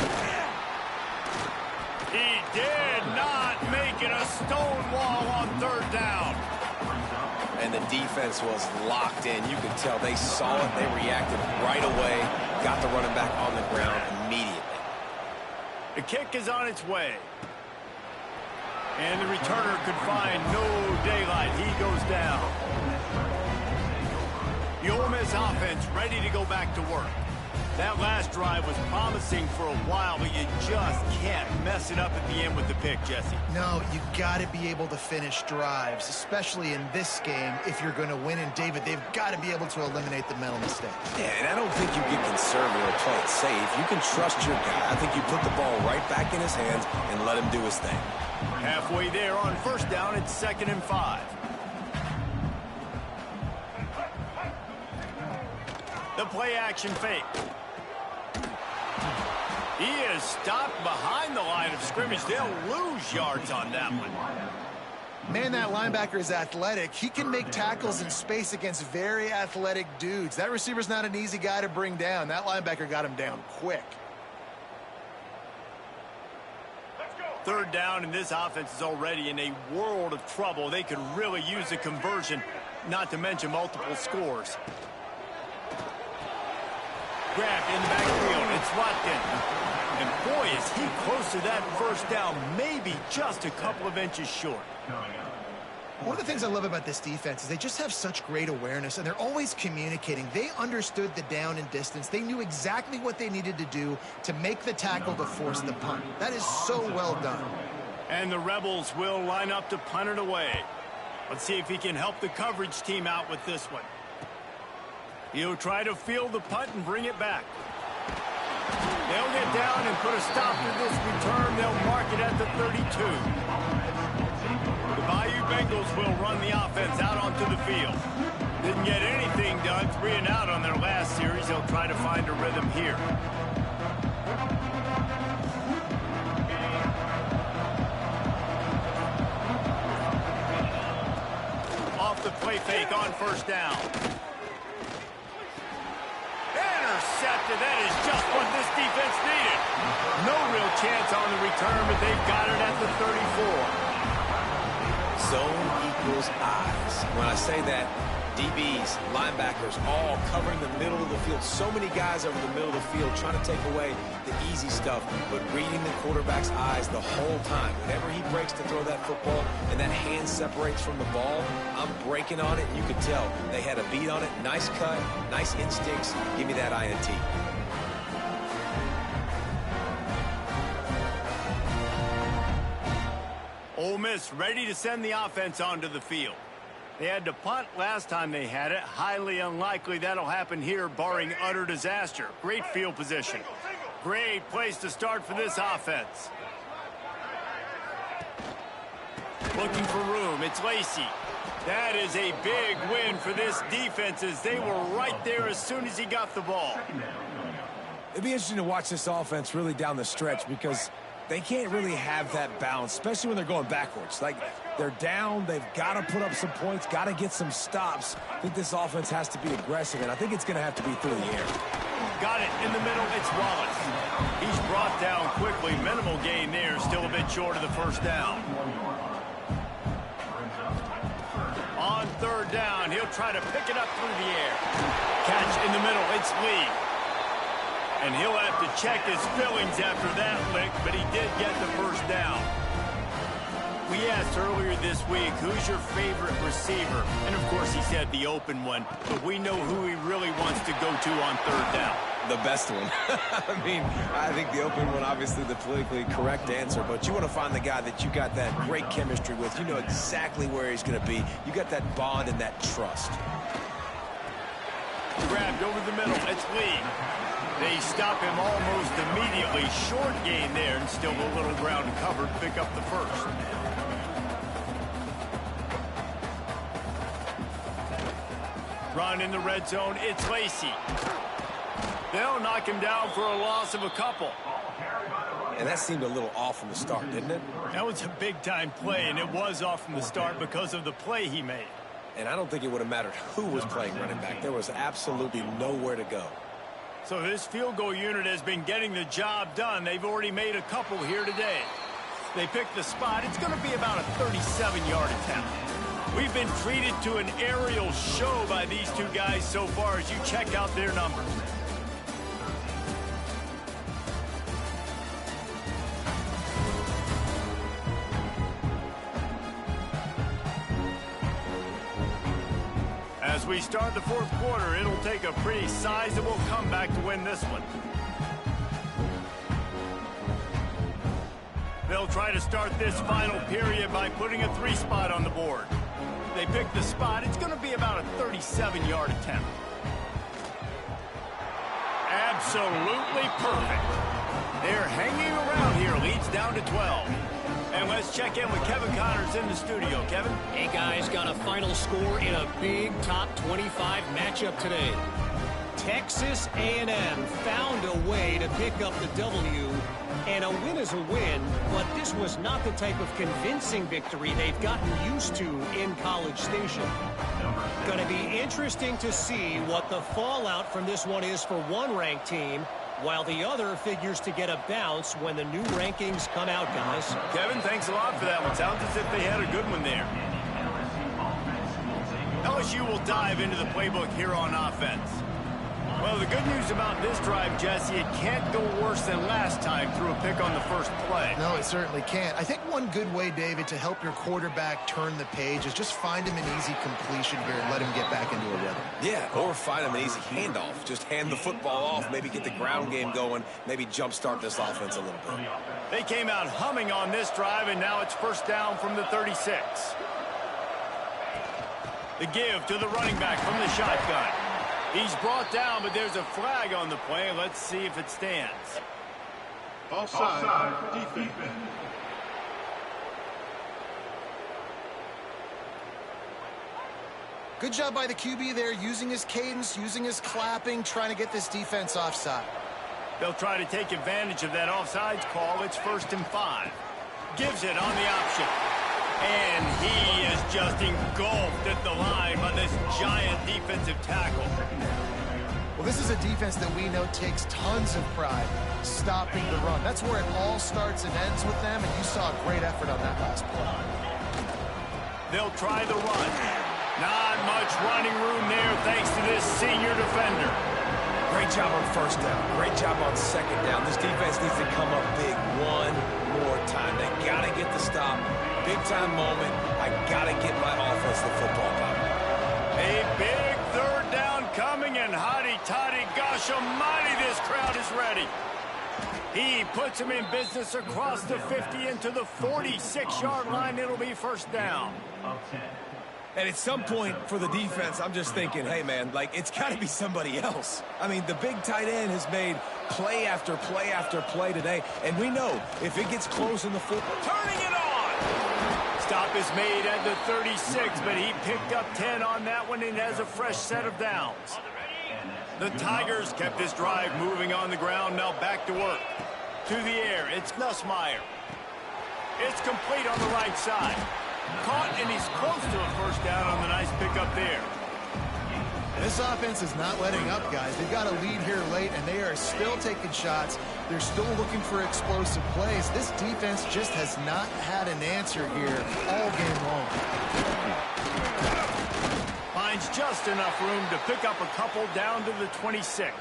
He did not make it a stone wall on third down. And the defense was locked in. You could tell they saw it. They reacted right away. Got the running back on the ground immediately. The kick is on its way. And the returner could find no daylight. He goes down. The Ole Miss offense ready to go back to work. That last drive was promising for a while, but you just can't mess it up at the end with the pick, Jesse. No, you got to be able to finish drives, especially in this game if you're going to win. And, David, they've got to be able to eliminate the mental mistakes. Yeah, and I don't think you get conservative or play it safe. You can trust your guy. I think you put the ball right back in his hands and let him do his thing. Halfway there on first down, it's 2nd and 5. The play action fake. He is stopped behind the line of scrimmage. They'll lose yards on that one. Man, that linebacker is athletic. He can make tackles in space against very athletic dudes. That receiver's not an easy guy to bring down. That linebacker got him down quick. Third down, and this offense is already in a world of trouble. They could really use a conversion, not to mention multiple scores. Grabbed in the backfield. It's Watkins. And boy, is he close to that first down, maybe just a couple of inches short. One of the things I love about this defense is they just have such great awareness, and they're always communicating. They understood the down and distance. They knew exactly what they needed to do to make the tackle to force the punt. That is so well done. And the Rebels will line up to punt it away. Let's see if he can help the coverage team out with this one. He'll try to field the punt and bring it back. They'll get down and put a stop to this return. They'll mark it at the 32. The Bayou Bengals will run the offense out onto the field. Didn't get anything done, 3 and out on their last series. They'll try to find a rhythm here. Off the play fake on first down. Intercepted. That is just what this defense needed. No real chance on the return, but they've got it at the 34. Zone equals eyes. When I say that, DBs, linebackers, all covering the middle of the field. So many guys over the middle of the field trying to take away the easy stuff, but reading the quarterback's eyes the whole time. Whenever he breaks to throw that football and that hand separates from the ball, I'm breaking on it, and you can tell they had a beat on it. Nice cut, nice instincts. Give me that INT. Ole Miss ready to send the offense onto the field. They had to punt last time they had it. Highly unlikely that'll happen here, barring utter disaster. Great field position. Great place to start for this offense. Looking for room. It's Lacey. That is a big win for this defense as they were right there as soon as he got the ball. It'd be interesting to watch this offense really down the stretch because they can't really have that balance, especially when they're going backwards. Like, they're down, they've got to put up some points, got to get some stops. I think this offense has to be aggressive, and I think it's going to have to be through the air. Got it in the middle, it's Wallace. He's brought down quickly, minimal gain there, still a bit short of the first down. On third down, he'll try to pick it up through the air. Catch in the middle, it's Lee. And he'll have to check his fillings after that lick, but he did get the first down. We asked earlier this week, who's your favorite receiver? And, of course, he said the open one, but we know who he really wants to go to on third down. The best one. I mean, I think the open one, obviously the politically correct answer, but you want to find the guy that you got that great chemistry with. You know exactly where he's going to be. You got that bond and that trust. Grabbed over the middle. It's Lee. They stop him almost immediately. Short gain there, and still a little ground covered. Pick up the first. Run in the red zone. It's Lacey. They'll knock him down for a loss of a couple. And that seemed a little off from the start, didn't it? That was a big-time play, and it was off from the start because of the play he made. And I don't think it would have mattered who was playing running back. There was absolutely nowhere to go. So this field goal unit has been getting the job done. They've already made a couple here today. They picked the spot. It's going to be about a 37-yard attempt. We've been treated to an aerial show by these two guys so far as you check out their numbers. As we start the fourth quarter, it'll take a pretty sizable comeback to win this one. They'll try to start this final period by putting a three-spot on the board. They pick the spot. It's going to be about a 37-yard attempt. Absolutely perfect. They're hanging around here. Leads down to 12. And let's check in with Kevin Connors in the studio. Kevin? Hey, guys, got a final score in a big top 25 matchup today. Texas A&M found a way to pick up the W, and a win is a win, but this was not the type of convincing victory they've gotten used to in College Station. Going to be interesting to see what the fallout from this one is for one ranked team, while the other figures to get a bounce when the new rankings come out, guys. Kevin, thanks a lot for that one. Sounds as if they had a good one there. LSU will dive into the playbook here on offense. Well, the good news about this drive, Jesse, it can't go worse than last time through a pick on the first play. No, it certainly can't. I think one good way, David, to help your quarterback turn the page is just find him an easy completion here and let him get back into a rhythm. Yeah, or find him an easy handoff. Just hand the football off, maybe get the ground game going, maybe jumpstart this offense a little bit. They came out humming on this drive, and now it's first down from the 36. The give to the running back from the shotgun. He's brought down, but there's a flag on the play. Let's see if it stands. Offside defense. Good job by the QB there, using his cadence, using his clapping, trying to get this defense offside. They'll try to take advantage of that offsides call. It's 1st and 5. Gives it on the option. And he is just engulfed at the line by this giant defensive tackle. Well, this is a defense that we know takes tons of pride stopping the run. That's where it all starts and ends with them, and you saw a great effort on that last play. They'll try the run. Not much running room there thanks to this senior defender. Great job on first down. Great job on second down. This defense needs to come up big one more time. They got to get the stop. Big-time moment. I got to get my offense the football back. A big third down coming, and hotty-toddy, gosh almighty, this crowd is ready. He puts him in business across the 50 into the 46-yard line. It'll be first down. And at some point for the defense, I'm just thinking, hey, man, like, it's got to be somebody else. I mean, the big tight end has made play after play after play today, and we know if it gets close in the football, turning it on! Stop is made at the 36, but he picked up 10 on that one and has a fresh set of downs. The Tigers kept this drive moving on the ground, now back to work. To the air, it's Nussmeier. It's complete on the right side. Caught, and he's close to a first down on the nice pickup there. This offense is not letting up, guys. They've got a lead here late, and they are still taking shots. They're still looking for explosive plays. This defense just has not had an answer here all game long. Finds just enough room to pick up a couple down to the 26.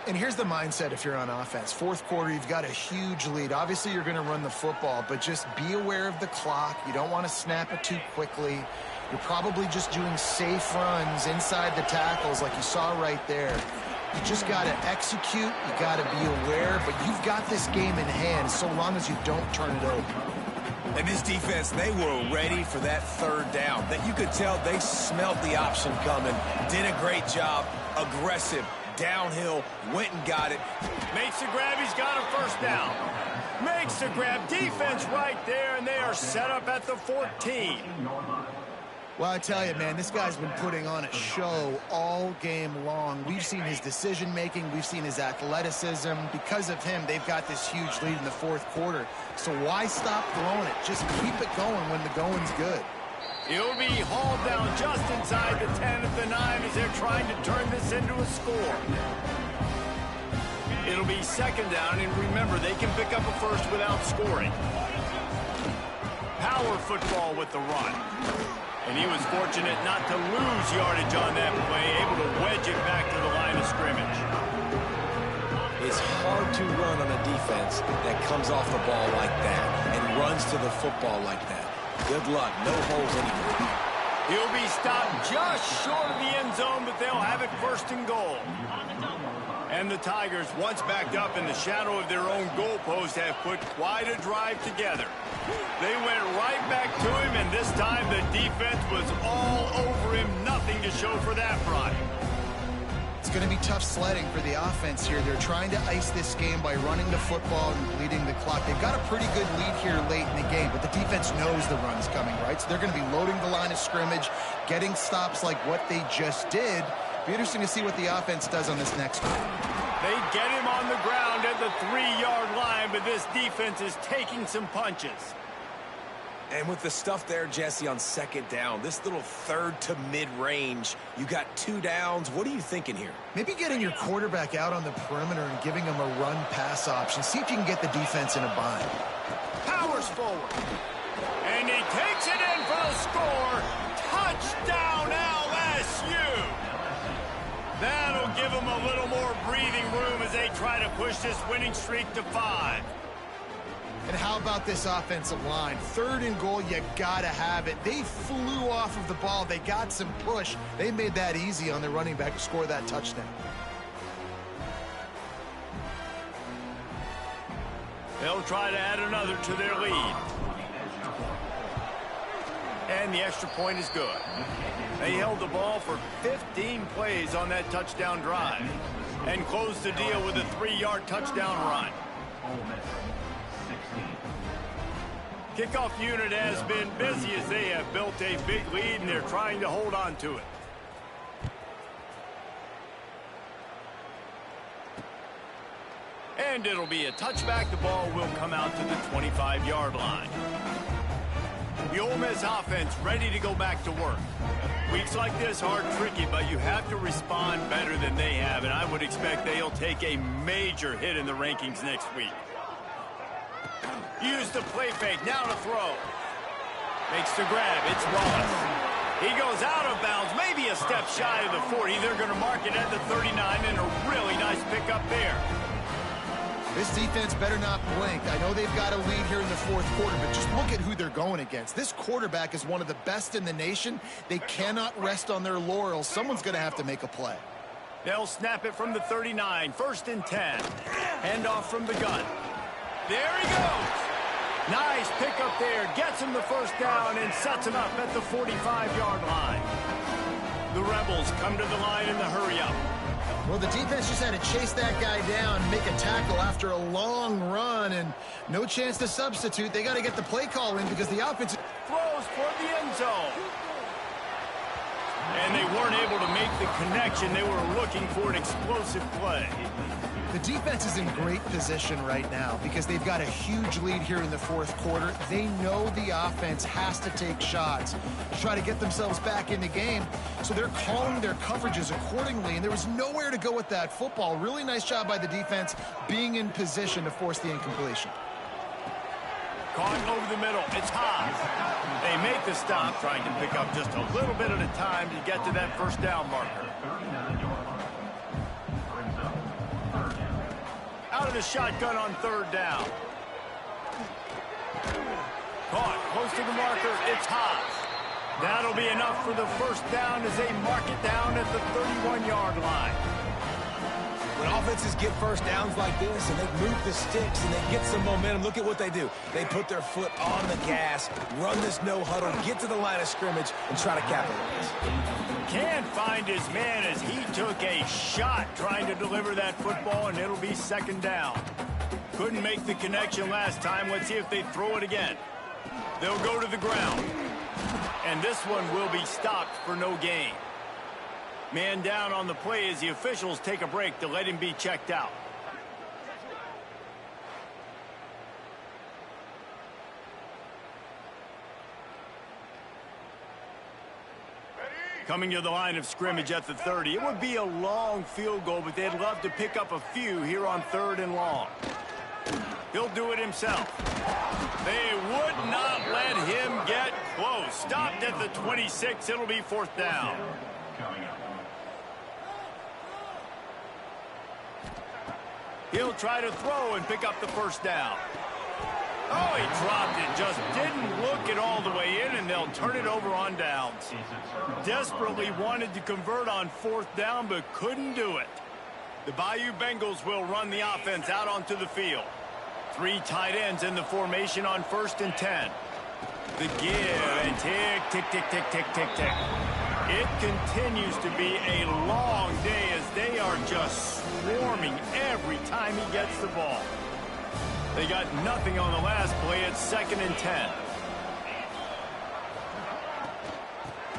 And here's the mindset if you're on offense. Fourth quarter, you've got a huge lead. Obviously, you're going to run the football, but just be aware of the clock. You don't want to snap it too quickly. You're probably just doing safe runs inside the tackles like you saw right there. You just got to execute. You got to be aware, but you've got this game in hand so long as you don't turn it over. And this defense, they were ready for that third down. That you could tell they smelled the option coming. Did a great job. Aggressive. Downhill, went and got it. Makes the grab, he's got a first down. Makes the grab, defense right there, and they are set up at the 14. Well, I tell you, man, this guy's been putting on a show all game long. We've seen his decision-making. We've seen his athleticism. Because of him, they've got this huge lead in the fourth quarter. So why stop throwing it? Just keep it going when the going's good. He'll be hauled down just inside the 10 at the 9 as they're trying to turn this into a score. It'll be second down, and remember, they can pick up a first without scoring. Power football with the run. And he was fortunate not to lose yardage on that play, able to wedge it back to the line of scrimmage. It's hard to run on a defense that comes off the ball like that and runs to the football like that. Good luck. No holes anywhere. He'll be stopped just short of the end zone, but they'll have it first and goal. And the Tigers, once backed up in the shadow of their own goalpost, have put quite a drive together. They went right back to him, and this time the defense was all over him. Nothing to show for that front. It's going to be tough sledding for the offense here. They're trying to ice this game by running the football and bleeding the clock. They've got a pretty good lead here late in the game, but the defense knows the run's coming, right? So they're going to be loading the line of scrimmage, getting stops like what they just did. Be interesting to see what the offense does on this next one. They get him on the ground at the 3-yard line, but this defense is taking some punches. And with the stuff there, Jesse, on second down, this little third to mid-range, you got 2 downs. What are you thinking here? Maybe getting your quarterback out on the perimeter and giving him a run-pass option. See if you can get the defense in a bind. Powers forward. And he takes it in for the score. Touchdown, LSU. That'll give them a little more breathing room as they try to push this winning streak to 5. And how about this offensive line? Third and goal, you gotta have it. They flew off of the ball. They got some push. They made that easy on their running back to score that touchdown. They'll try to add another to their lead. And the extra point is good. They held the ball for 15 plays on that touchdown drive and closed the deal with a 3-yard touchdown run. Kickoff unit has been busy as they have built a big lead and they're trying to hold on to it. And it'll be a touchback. The ball will come out to the 25-yard line. The Ole Miss offense ready to go back to work. Weeks like this are tricky, but you have to respond better than they have, and I would expect they'll take a major hit in the rankings next week. Use the play fake, now to throw. Makes the grab, it's Wallace. He goes out of bounds, maybe a step shy of the 40. They're going to mark it at the 39, and a really nice pickup there. This defense better not blink. I know they've got a lead here in the fourth quarter, but just look at who they're going against. This quarterback is one of the best in the nation. They cannot rest on their laurels. Someone's going to have to make a play. They'll snap it from the 39, 1st and 10. Handoff from the gun. There he goes. Nice pickup there. Gets him the first down and sets him up at the 45-yard line. The Rebels come to the line in the hurry-up. Well, the defense just had to chase that guy down, make a tackle after a long run, and no chance to substitute. They got to get the play call in because the offense throws for the end zone. And they weren't able to make the connection. They were looking for an explosive play. The defense is in great position right now because they've got a huge lead here in the fourth quarter. They know the offense has to take shots to try to get themselves back in the game. So they're calling their coverages accordingly, and there was nowhere to go with that football. Really nice job by the defense being in position to force the incompletion. Caught over the middle. It's Haas. They make the stop, trying to pick up just a little bit at a time to get to that first down marker. Out of the shotgun on 3rd down. Caught close to the marker. It's Haas. That'll be enough for the first down as they mark it down at the 31-yard line. When offenses get first downs like this and they move the sticks and they get some momentum, look at what they do. They put their foot on the gas, run this no huddle, get to the line of scrimmage, and try to capitalize. Can't find his man as he took a shot trying to deliver that football, and it'll be 2nd down. Couldn't make the connection last time. Let's see if they throw it again. They'll go to the ground. And this one will be stopped for no gain. Man down on the play as the officials take a break to let him be checked out. Coming to the line of scrimmage at the 30. It would be a long field goal, but they'd love to pick up a few here on 3rd and long. He'll do it himself. They would not let him get close. Stopped at the 26. It'll be 4th down. He'll try to throw and pick up the first down. Oh, he dropped it. Just didn't look it all the way in, and they'll turn it over on downs. Desperately wanted to convert on 4th down, but couldn't do it. The Bayou Bengals will run the offense out onto the field. 3 tight ends in the formation on 1st and 10. The give and tick, tick, tick, tick, tick, tick, tick. It continues to be a long day as they are just swarming every time he gets the ball. They got nothing on the last play. It's 2nd and 10.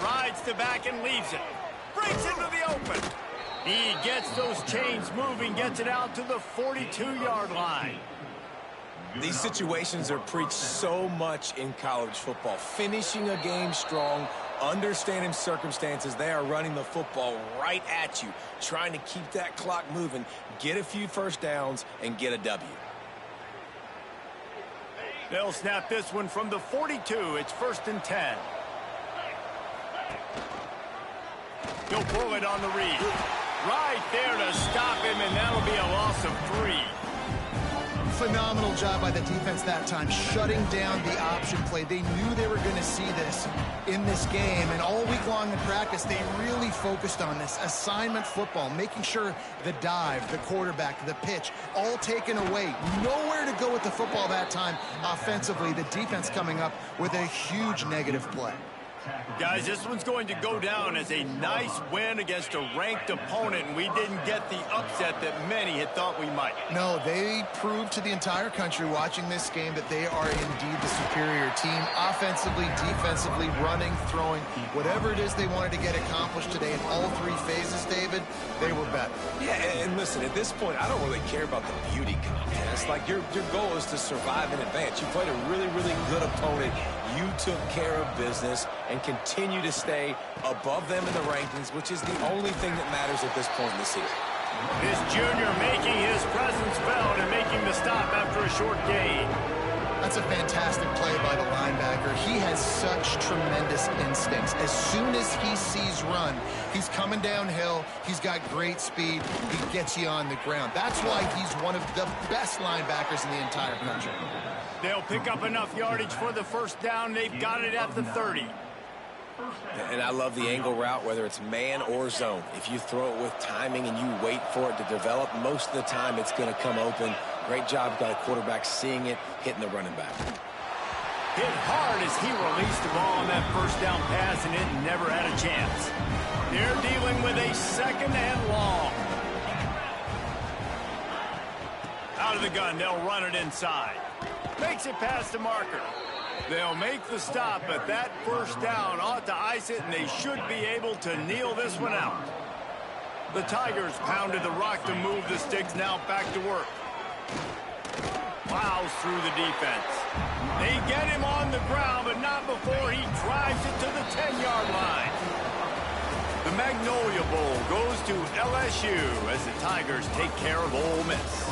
Rides to back and leaves it. Breaks into the open. He gets those chains moving, gets it out to the 42-yard line. These situations are preached so much in college football. Finishing a game strong, understanding circumstances. They are running the football right at you, trying to keep that clock moving, get a few first downs, and get a W. They'll snap this one from the 42. It's 1st and 10. He'll pull it on the read. Right there to stop him, and that'll be a loss of 3. Phenomenal job by the defense that time, shutting down the option play. They knew they were going to see this in this game, and all week long in practice, they really focused on this assignment football, making sure the dive, the quarterback, the pitch, all taken away. Nowhere to go with the football that time offensively. The defense coming up with a huge negative play. Guys, this one's going to go down as a nice win against a ranked opponent, and we didn't get the upset that many had thought we might. No, they proved to the entire country watching this game that they are indeed the superior team. Offensively, defensively, running, throwing, whatever it is they wanted to get accomplished today in all 3 phases, David, they were better. Yeah, and listen, at this point, I don't really care about the beauty contest. Yes, like your goal is to survive and advance. You played a really, really good opponent. You took care of business and continue to stay above them in the rankings, which is the only thing that matters at this point in the season. This junior making his presence felt and making the stop after a short gain. That's a fantastic play by the linebacker. He has such tremendous instincts. As soon as he sees run, he's coming downhill. He's got great speed. He gets you on the ground. That's why he's one of the best linebackers in the entire country. They'll pick up enough yardage for the first down. They've got it at the 30. And I love the angle route, whether it's man or zone. If you throw it with timing and you wait for it to develop, most of the time it's going to come open. Great job by the quarterback seeing it, hitting the running back. Hit hard as he released the ball on that first down pass, and it never had a chance. They're dealing with a second and long. Out of the gun, they'll run it inside. Makes it past the marker. They'll make the stop, but that first down ought to ice it, and they should be able to kneel this one out. The Tigers pounded the rock to move the sticks, now back to work. Plows through the defense. They get him on the ground, but not before he drives it to the 10-yard line. The Magnolia Bowl goes to LSU as the Tigers take care of Ole Miss.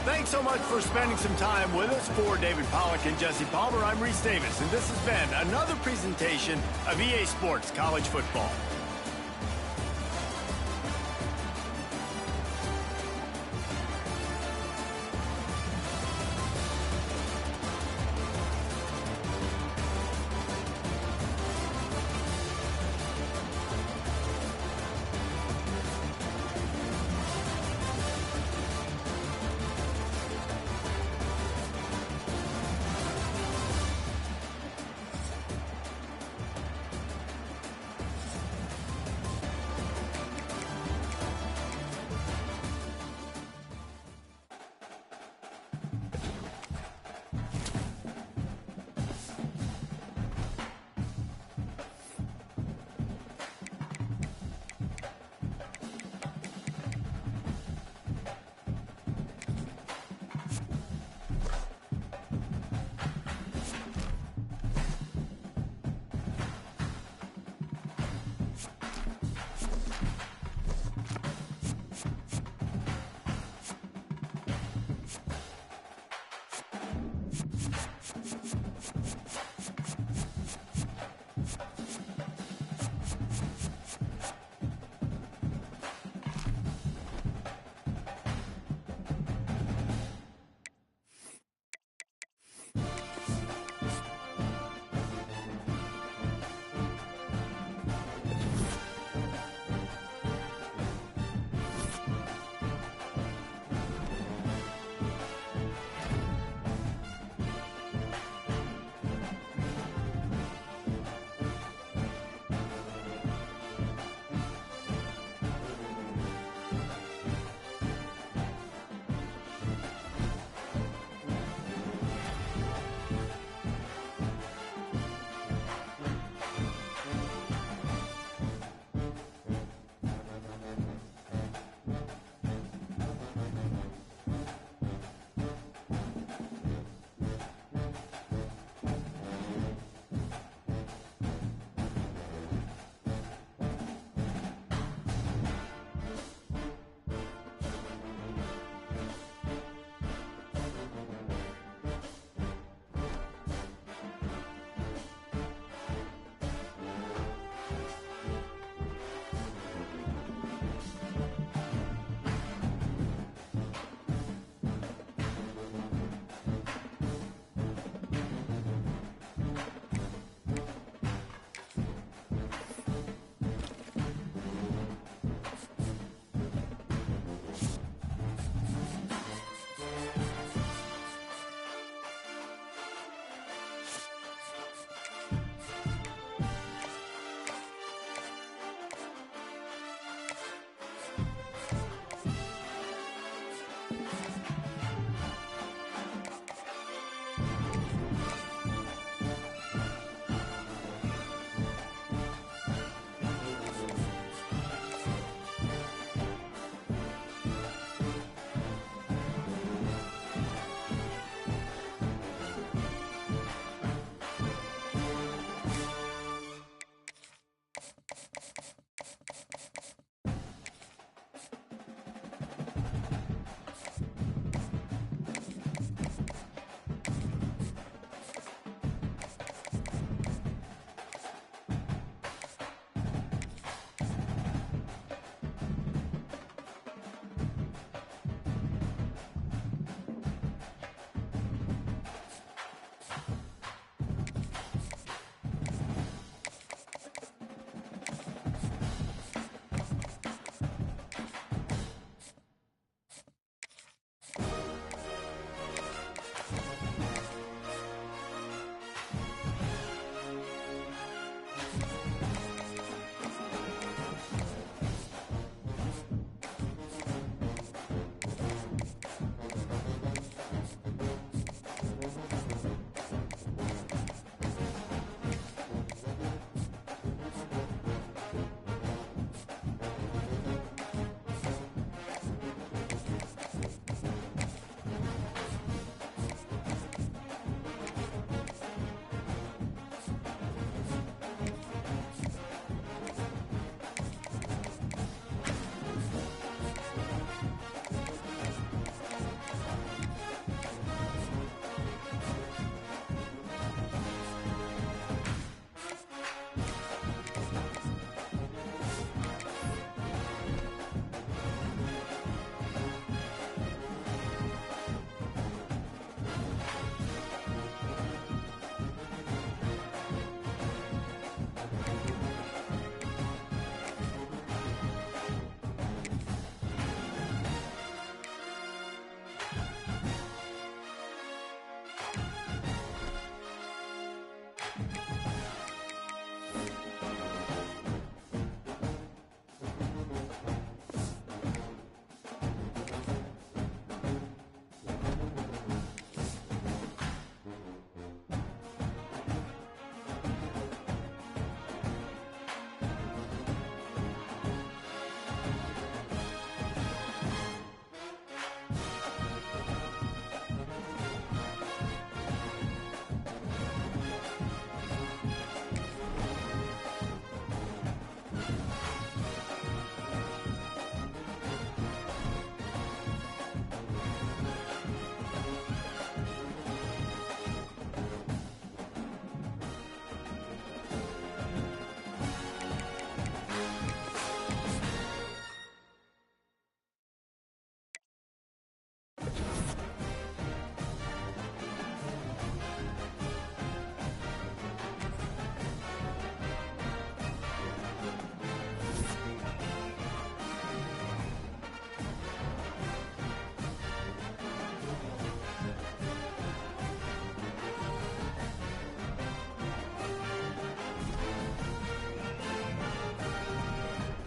Thanks so much for spending some time with us. For David Pollack and Jesse Palmer, I'm Reese Davis, and this has been another presentation of EA Sports College Football.